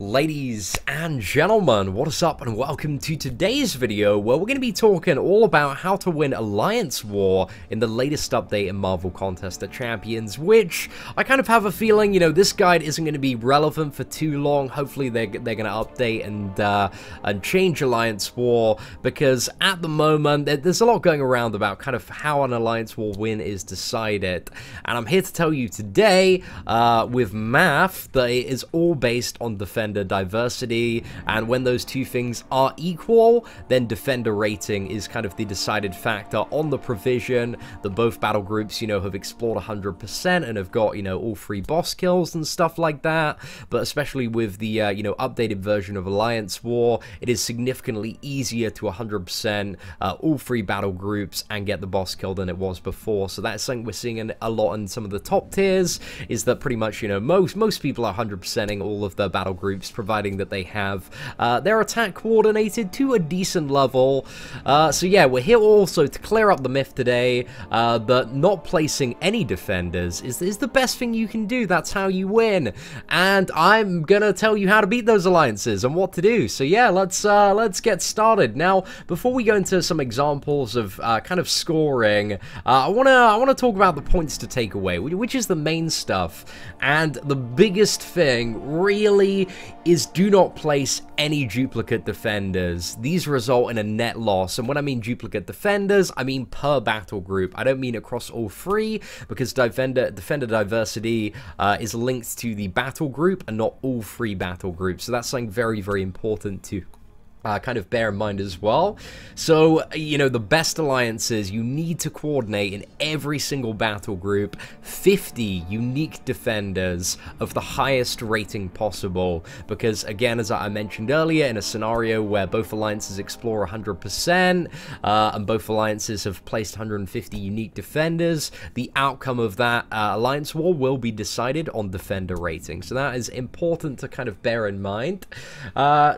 Ladies and gentlemen, what is up and welcome to today's video where we're going to be talking all about how to win Alliance War in the latest update in Marvel Contest of Champions, which I kind of have a feeling, this guide isn't going to be relevant for too long. Hopefully they're going to update and change Alliance War, because at the moment there's a lot going around about kind of how an Alliance War win is decided, and I'm here to tell you today with math that it is all based on defender diversity, and when those two things are equal, then defender rating is kind of the decided factor on the provision that both battle groups, have explored 100% and have got, all 3 boss kills and stuff like that. But especially with the, updated version of Alliance War, it is significantly easier to 100% all 3 battle groups and get the boss kill than it was before. So that's something we're seeing a lot in some of the top tiers, is that pretty much, most people are 100%ing all of the battle groups, providing that they have their attack coordinated to a decent level. So yeah, we're here also to clear up the myth today that not placing any defenders is the best thing you can do. That's how you win, and I'm gonna tell you how to beat those alliances and what to do. So yeah, let's get started. Now, before we go into some examples of kind of scoring, I wanna talk about the points to take away, which is the main stuff. And the biggest thing really is do not place any duplicate defenders. These result in a net loss, and when I mean duplicate defenders, I mean per battle group. I don't mean across all 3, because defender diversity is linked to the battle group and not all 3 battle groups. So that's something very, very important to kind of bear in mind as well. So, the best alliances, you need to coordinate in every single battle group 50 unique defenders of the highest rating possible, because again, as I mentioned earlier, in a scenario where both alliances explore 100% and both alliances have placed 150 unique defenders, the outcome of that alliance war will be decided on defender rating. So that is important to kind of bear in mind.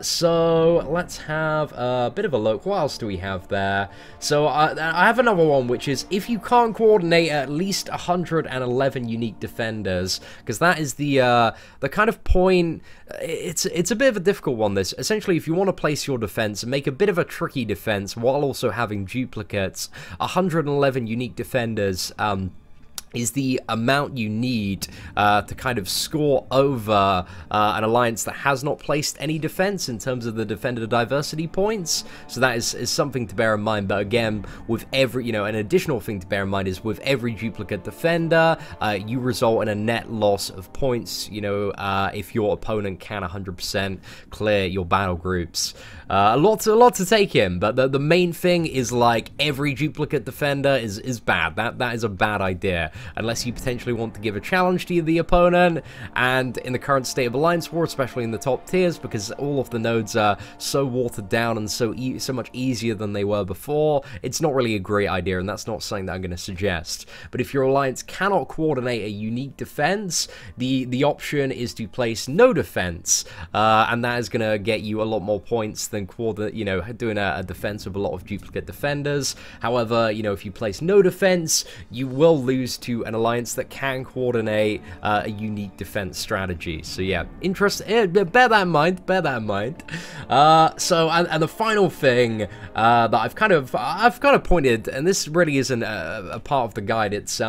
So let's have a bit of a look. What else do we have there? So I have another one, which is if you can't coordinate at least 111 unique defenders, because that is the kind of point. It's a bit of a difficult one, this. Essentially, if you want to place your defense and make a bit of a tricky defense while also having duplicates, 111 unique defenders is the amount you need to kind of score over an alliance that has not placed any defense in terms of the defender diversity points. So that is something to bear in mind. But again, with every, an additional thing to bear in mind is with every duplicate defender, you result in a net loss of points, if your opponent can 100% clear your battle groups. A lot to take in, but the main thing is, like, every duplicate defender is bad. That is a bad idea, unless you potentially want to give a challenge to the opponent. And in the current state of Alliance War, especially in the top tiers, because all of the nodes are so watered down and so much easier than they were before, it's not really a great idea, and that's not something that I'm going to suggest. But if your alliance cannot coordinate a unique defense, the option is to place no defense, and that is going to get you a lot more points than doing a defense with a lot of duplicate defenders. However, if you place no defense, you will lose to an alliance that can coordinate a unique defense strategy. So yeah, bear that in mind. So and the final thing that I've kind of pointed, and this really isn't a part of the guide, it's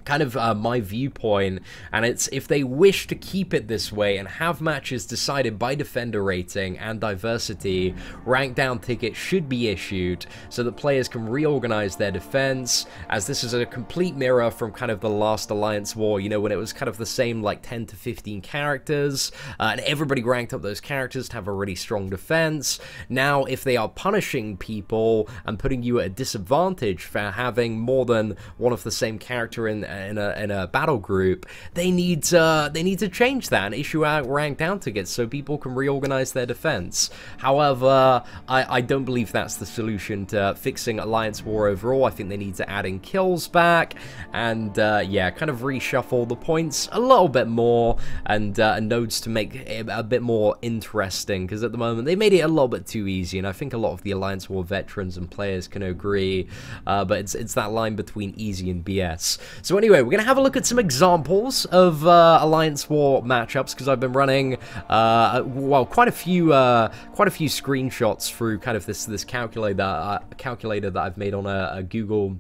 kind of my viewpoint, and it's if they wish to keep it this way and have matches decided by defender rating and diversity, rank down tickets should be issued so that players can reorganize their defense, as this is a complete mirror from kind of the last Alliance War, when it was kind of the same, like 10 to 15 characters, and everybody ranked up those characters to have a really strong defense. Now, if they are punishing people and putting you at a disadvantage for having more than one of the same character in a battle group, they need to change that and issue out rank down tickets so people can reorganize their defense. However, I don't believe that's the solution to fixing Alliance War overall. I think they need to add in kills back and yeah, kind of reshuffle the points a little bit more, and nodes to make it a bit more interesting, because at the moment they made it a little bit too easy, and I think a lot of the Alliance War veterans and players can agree. But it's that line between easy and BS. So anyway, anyway, we're going to have a look at some examples of Alliance War matchups, because I've been running, well, quite a few screenshots through kind of this calculator that I've made on a Google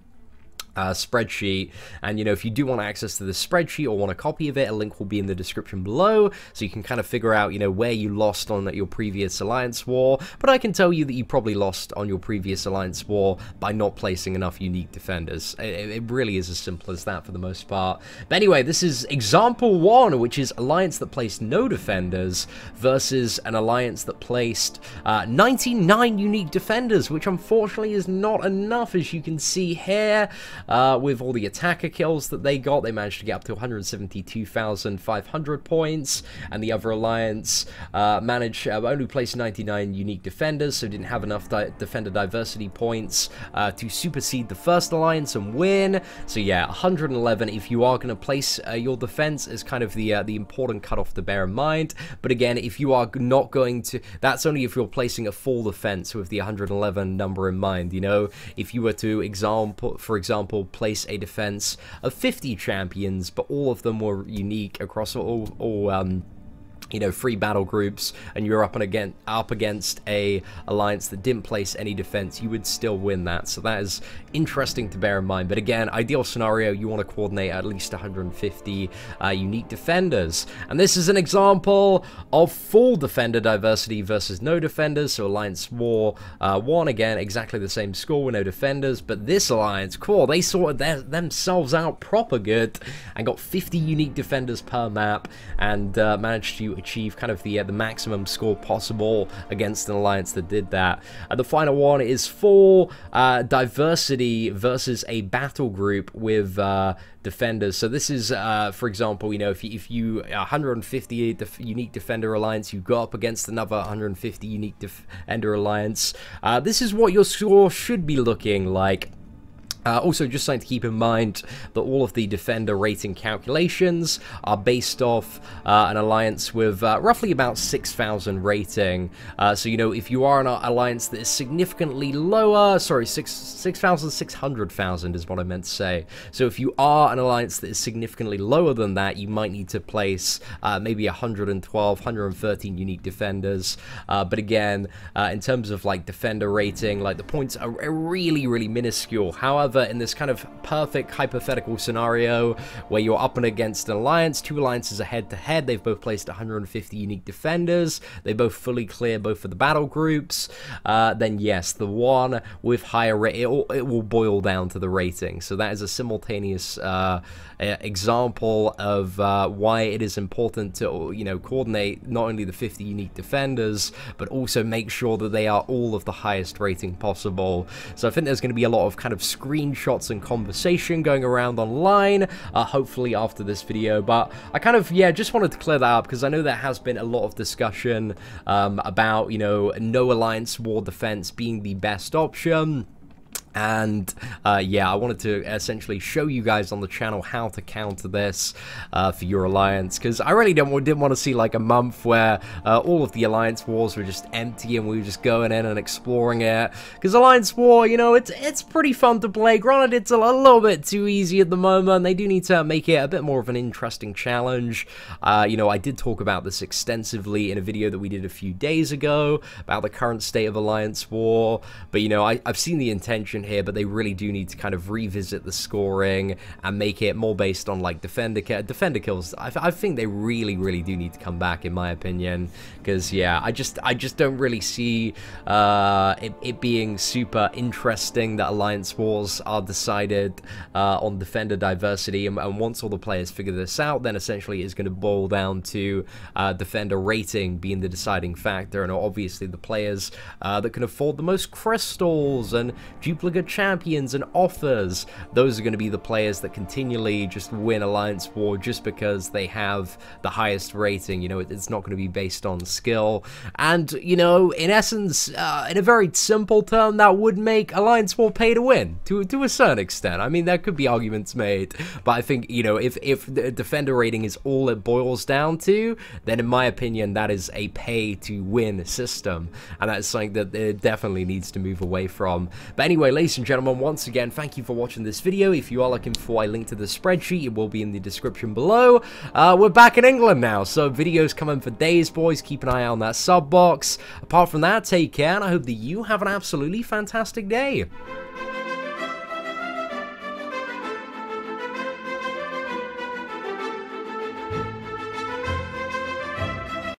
spreadsheet. And, you know, if you do want access to this spreadsheet or want a copy of it, a link will be in the description below, so you can kind of figure out, you know, where you lost on your previous Alliance War. But I can tell you that you probably lost on your previous Alliance War by not placing enough unique defenders. It really is as simple as that for the most part. But anyway, this is example 1, which is alliance that placed no defenders versus an alliance that placed 99 unique defenders, which unfortunately is not enough, as you can see here. With all the attacker kills that they got, they managed to get up to 172,500 points, and the other alliance managed only placed 99 unique defenders, so didn't have enough defender diversity points to supersede the first alliance and win. So yeah, 111 if you are going to place your defense is kind of the important cutoff to bear in mind. But again, if you are not going to, that's only if you're placing a full defense with the 111 number in mind. You know, if you were to for example, place a defense of 50 champions, but all of them were unique across all you know, 3 battle groups, and you're up against a alliance that didn't place any defense, you would still win that. So that is interesting to bear in mind. But again, ideal scenario, you want to coordinate at least 150 unique defenders. And this is an example of full defender diversity versus no defenders. So Alliance War 1, again, exactly the same score with no defenders, but this alliance, cool, they sorted themselves out proper good and got 50 unique defenders per map, and managed to achieve kind of the maximum score possible against an alliance that did that. The final one is full diversity versus a battle group with defenders. So this is, for example, you know, if you 150 unique defender alliance, you go up against another 150 unique defender alliance. This is what your score should be looking like. Also, just something to keep in mind that all of the defender rating calculations are based off an alliance with roughly about 6,000 rating. So, you know, if you are an alliance that is significantly lower, sorry, 6,000 is what I meant to say. So if you are an alliance that is significantly lower than that, you might need to place maybe 112, 113 unique defenders. But again, in terms of like defender rating, like the points are really, really minuscule. However, in this kind of perfect hypothetical scenario where you're up and against an alliance, 2 alliances are head-to-head, they've both placed 150 unique defenders, they both fully clear both of the battle groups, then yes, the one with higher rating, it will boil down to the rating. So that is a simultaneous example of why it is important to, you know, coordinate not only the 50 unique defenders, but also make sure that they are all of the highest rating possible. So I think there's going to be a lot of kind of screenshots and conversation going around online, hopefully after this video. But I kind of, yeah, just wanted to clear that up, because I know there has been a lot of discussion about, you know, no Alliance War defense being the best option. And yeah, I wanted to essentially show you guys on the channel how to counter this for your alliance, because I really didn't want to see like a month where all of the alliance wars were just empty and we were just going in and exploring it. Because Alliance War, you know, it's pretty fun to play. Granted, it's a little bit too easy at the moment. They do need to make it a bit more of an interesting challenge. You know, I did talk about this extensively in a video that we did a few days ago about the current state of Alliance War. But you know, I've seen the intention here, but they really do need to kind of revisit the scoring and make it more based on like defender kills. I think they really do need to come back, in my opinion, because yeah, I just don't really see it being super interesting that Alliance Wars are decided on defender diversity, and once all the players figure this out, then essentially it's going to boil down to defender rating being the deciding factor. And obviously the players that can afford the most crystals and duplicate champions and offers, those are going to be the players that continually just win Alliance War just because they have the highest rating. You know, it's not going to be based on skill. And, you know, in essence, in a very simple term, that would make Alliance War pay to win to a certain extent. I mean, there could be arguments made, but I think, you know, if the defender rating is all it boils down to, then in my opinion, that is a pay to win system, and that is something that it definitely needs to move away from. But anyway, ladies and gentlemen, once again, thank you for watching this video. If you are looking for a link to the spreadsheet, it will be in the description below. We're back in England now, so videos coming for days, boys. Keep an eye on that sub box. Apart from that, take care, and I hope that you have an absolutely fantastic day.